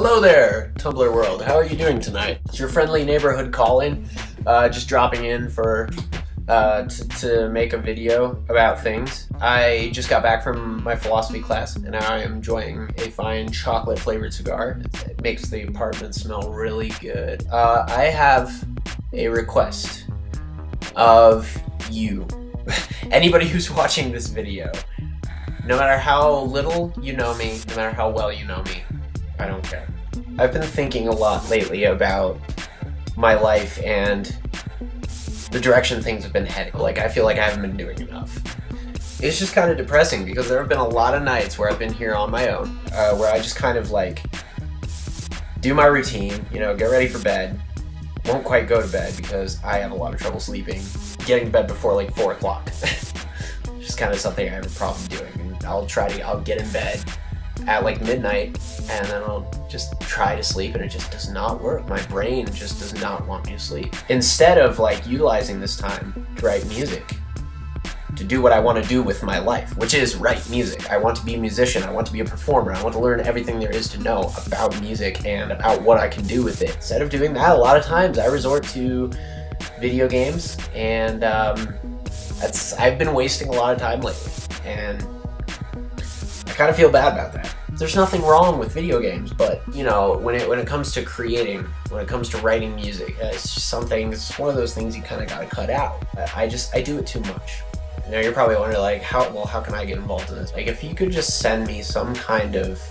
Hello there, Tumblr world. How are you doing tonight? It's your friendly neighborhood Colin, just dropping in for to make a video about things. I just got back from my philosophy class, and now I am enjoying a fine chocolate-flavored cigar. It makes the apartment smell really good. I have a request of you, anybody who's watching this video. No matter how little you know me, no matter how well you know me, I don't care. I've been thinking a lot lately about my life and the direction things have been heading. Like, I feel like I haven't been doing enough. It's just kind of depressing because there have been a lot of nights where I've been here on my own, where I just kind of like do my routine, you know, get ready for bed, won't quite go to bed because I have a lot of trouble sleeping, getting to bed before like 4 o'clock. Just kind of something I have a problem doing. And I'll get in bed at like midnight, and then I'll just try to sleep, and it just does not work. My brain just does not want me to sleep. Instead of like utilizing this time to write music, to do what I want to do with my life, which is write music. I want to be a musician, I want to be a performer, I want to learn everything there is to know about music and about what I can do with it. Instead of doing that, a lot of times I resort to video games, and I've been wasting a lot of time lately, and I kind of feel bad about that. There's nothing wrong with video games, but you know, when it comes to creating, when it comes to writing music, it's just it's one of those things you kind of gotta cut out. I do it too much. Now you're probably wondering, like, how can I get involved in this? Like, if you could just send me some kind of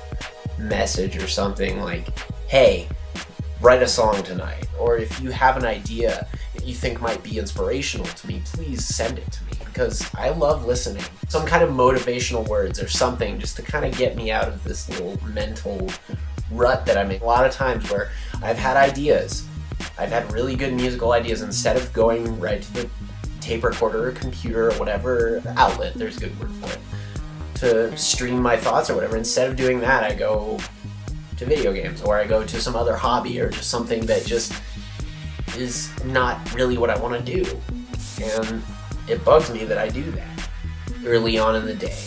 message or something like, hey, write a song tonight, or if you have an idea that you think might be inspirational to me, please send it to me, because I love listening. Some kind of motivational words or something just to kind of get me out of this little mental rut that I'm in. A lot of times where I've had ideas, I've had really good musical ideas, instead of going right to the tape recorder or computer or whatever outlet, there's a good word for it, to stream my thoughts or whatever, instead of doing that, I go to video games, or I go to some other hobby, or just something that just is not really what I want to do. And it bugs me that I do that. Early on in the day,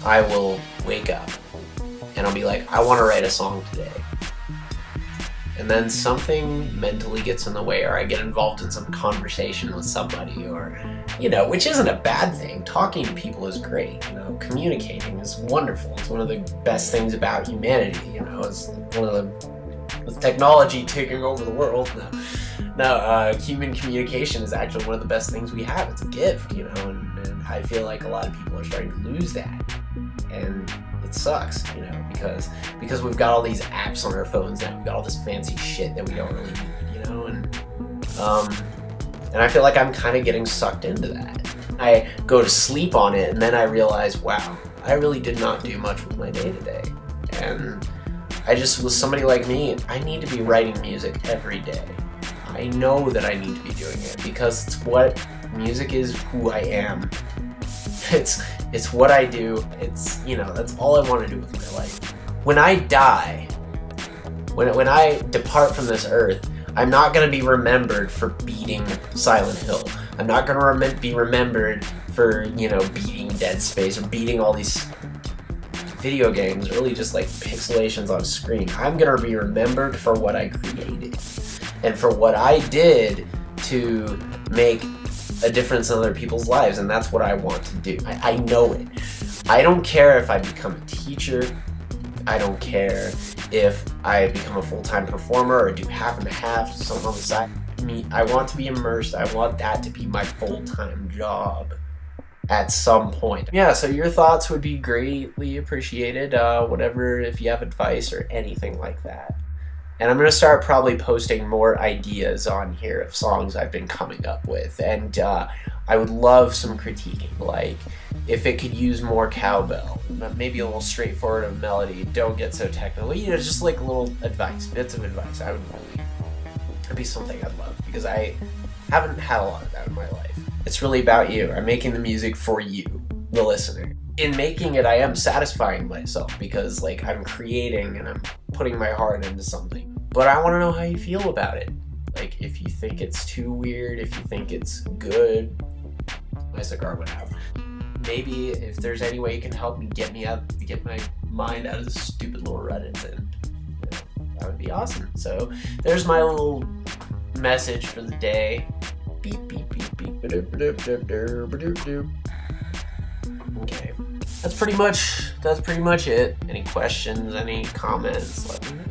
I will wake up and I'll be like, I want to write a song today. And then something mentally gets in the way, or I get involved in some conversation with somebody, or, you know, which isn't a bad thing. Talking to people is great, you know, communicating is wonderful. It's one of the best things about humanity, you know, it's one of the, with technology taking over the world, human communication is actually one of the best things we have. It's a gift, you know, and I feel like a lot of people are starting to lose that, and it sucks, you know, because we've got all these apps on our phones now. We've got all this fancy shit that we don't really need, you know, and I feel like I'm kind of getting sucked into that. I go to sleep on it, and then I realize, wow, I really did not do much with my day-to-day, and I just, with somebody like me, I need to be writing music every day. I know that I need to be doing it, because it's what music is, who I am. It's what I do. It's, you know, that's all I want to do with my life. When I die, when I depart from this earth, I'm not going to be remembered for beating Silent Hill. I'm not going to be remembered for, you know, beating Dead Space, or beating all these video games, really just like pixelations on a screen. I'm going to be remembered for what I created, and for what I did to make a difference in other people's lives, and that's what I want to do. I know it. I don't care if I become a teacher. I don't care if I become a full-time performer or do half and half, something on the side. I want to be immersed. I want that to be my full-time job at some point. Yeah, so your thoughts would be greatly appreciated. Whatever, if you have advice or anything like that. And I'm going to start probably posting more ideas on here of songs I've been coming up with. And I would love some critiquing, like if it could use more cowbell, maybe a little straightforward of melody, don't get so technical, you know, just like little advice, bits of advice. It'd be something I'd love, because I haven't had a lot of that in my life. It's really about you. I'm making the music for you, the listener. In making it, I am satisfying myself, because like I'm creating and I'm putting my heart into something. But I want to know how you feel about it. Like, if you think it's too weird, if you think it's good. My cigar went out. Maybe if there's any way you can help me get my mind out of this stupid little rut it's in. be awesome. So there's my little message for the day. Beep, beep, beep, beep. Okay. That's pretty much it. Any questions, any comments, let me know.